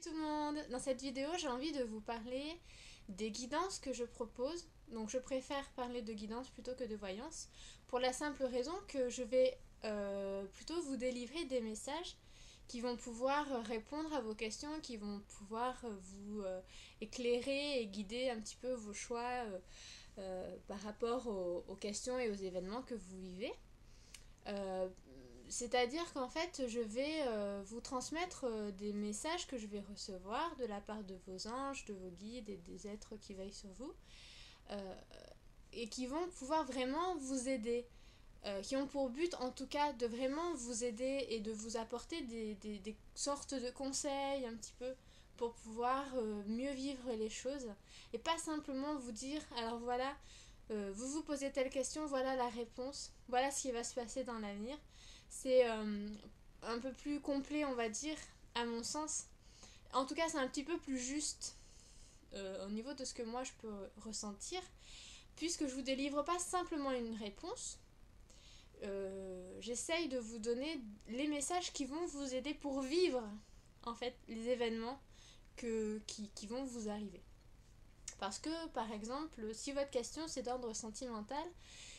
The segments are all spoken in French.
tout le monde! Dans cette vidéo, j'ai envie de vous parler des guidances que je propose. Donc je préfère parler de guidance plutôt que de voyance, pour la simple raison que je vais plutôt vous délivrer des messages qui vont pouvoir répondre à vos questions, qui vont pouvoir vous éclairer et guider un petit peu vos choix par rapport aux questions et aux événements que vous vivez. Euh, C'est-à-dire qu'en fait, je vais vous transmettre des messages que je vais recevoir de la part de vos anges, de vos guides et des êtres qui veillent sur vous, euh, et qui vont pouvoir vraiment vous aider, qui ont pour but en tout cas de vraiment vous aider et de vous apporter des sortes de conseils un petit peu pour pouvoir mieux vivre les choses, et pas simplement vous dire, alors voilà, vous vous posez telle question, voilà la réponse, voilà ce qui va se passer dans l'avenir. C'est un peu plus complet, on va dire, à mon sens. En tout cas, c'est un petit peu plus juste au niveau de ce que moi je peux ressentir, puisque je vous délivre pas simplement une réponse. J'essaye de vous donner les messages qui vont vous aider pour vivre en fait les événements qui vont vous arriver. Parce que, par exemple, si votre question c'est d'ordre sentimental,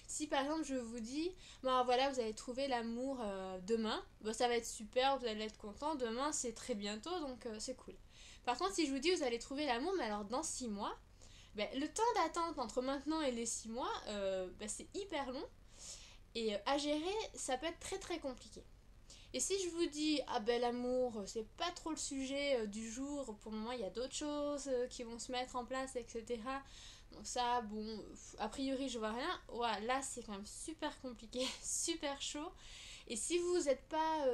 si par exemple je vous dis, bon voilà, vous allez trouver l'amour demain, bon, ça va être super, vous allez être content, demain c'est très bientôt, donc c'est cool. Par contre, si je vous dis, vous allez trouver l'amour, mais alors dans 6 mois, ben, le temps d'attente entre maintenant et les 6 mois, ben, c'est hyper long, et à gérer, ça peut être très très compliqué. Et si je vous dis, ah ben l'amour, c'est pas trop le sujet du jour, pour le moment il y a d'autres choses qui vont se mettre en place, etc. Donc ça, bon, a priori je vois rien. Ouais, là c'est quand même super compliqué, super chaud. Et si vous êtes pas,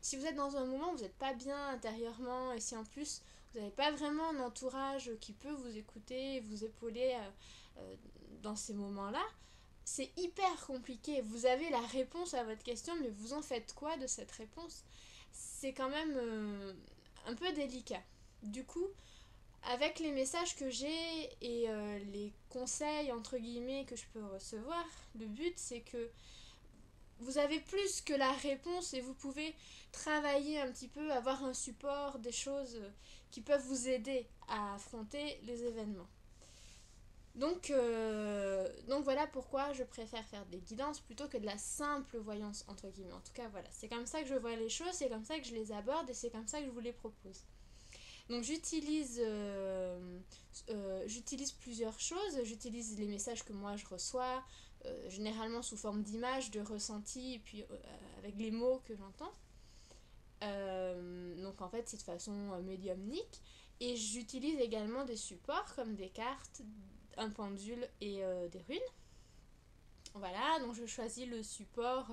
si vous êtes dans un moment où vous n'êtes pas bien intérieurement, et si en plus vous n'avez pas vraiment un entourage qui peut vous écouter, vous épauler dans ces moments-là, c'est hyper compliqué. Vous avez la réponse à votre question, mais vous en faites quoi de cette réponse? C'est quand même un peu délicat. Du coup, avec les messages que j'ai et les conseils entre guillemets que je peux recevoir, le but c'est que vous avez plus que la réponse et vous pouvez travailler un petit peu, avoir un support, des choses qui peuvent vous aider à affronter les événements. Donc voilà pourquoi je préfère faire des guidances plutôt que de la simple voyance entre guillemets. En tout cas voilà, c'est comme ça que je vois les choses, c'est comme ça que je les aborde et c'est comme ça que je vous les propose. Donc j'utilise plusieurs choses, j'utilise les messages que moi je reçois, généralement sous forme d'images, de ressentis et puis avec les mots que j'entends. Donc en fait c'est de façon médiumnique, et j'utilise également des supports comme des cartes, un pendule et des runes. Voilà, donc je choisis le support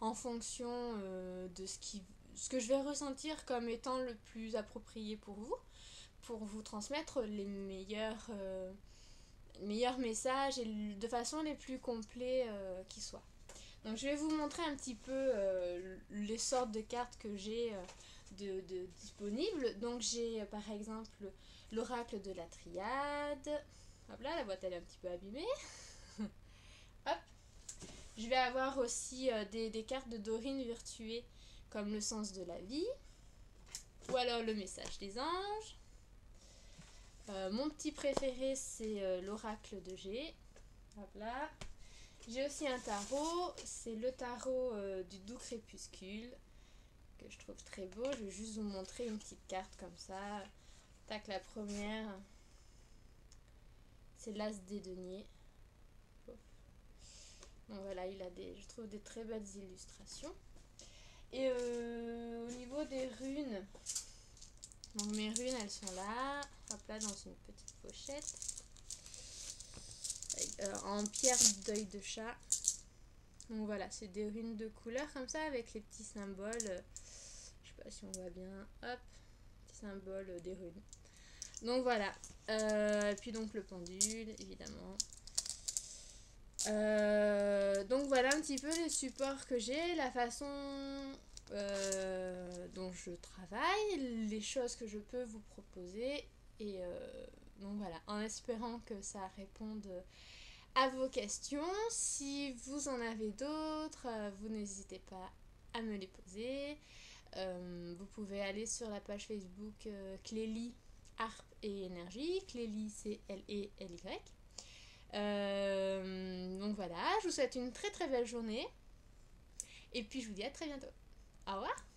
en fonction de ce que je vais ressentir comme étant le plus approprié pour vous transmettre meilleurs messages et de façon les plus complets qui soient. Donc je vais vous montrer un petit peu les sortes de cartes que j'ai de disponibles. Donc j'ai par exemple l'oracle de la triade. Hop là, la boîte elle est un petit peu abîmée. Hop. Je vais avoir aussi des cartes de Dorine Virtuée comme le sens de la vie. Ou alors le message des anges. Mon petit préféré c'est l'oracle de G. Hop là. J'ai aussi un tarot, c'est le tarot du doux crépuscule, que je trouve très beau. Je vais juste vous montrer une petite carte comme ça. Tac, la première, c'est l'as des deniers. Donc voilà, il a je trouve des très belles illustrations. Et au niveau des runes, donc mes runes elles sont là, hop là, dans une petite pochette. En pierre d'œil de chat. Donc voilà, c'est des runes de couleur comme ça avec les petits symboles. Je sais pas si on voit bien. Hop, petit symbole des runes. Donc voilà. Puis donc le pendule, évidemment. Donc voilà un petit peu les supports que j'ai, la façon dont je travaille, les choses que je peux vous proposer. Et donc voilà, en espérant que ça réponde à vos questions. Si vous en avez d'autres, vous n'hésitez pas à me les poser. Vous pouvez aller sur la page Facebook Clélie Harpe et Énergie. Clélie, C-L-E-L-Y. Donc voilà, je vous souhaite une très très belle journée. Et puis je vous dis à très bientôt. Au revoir.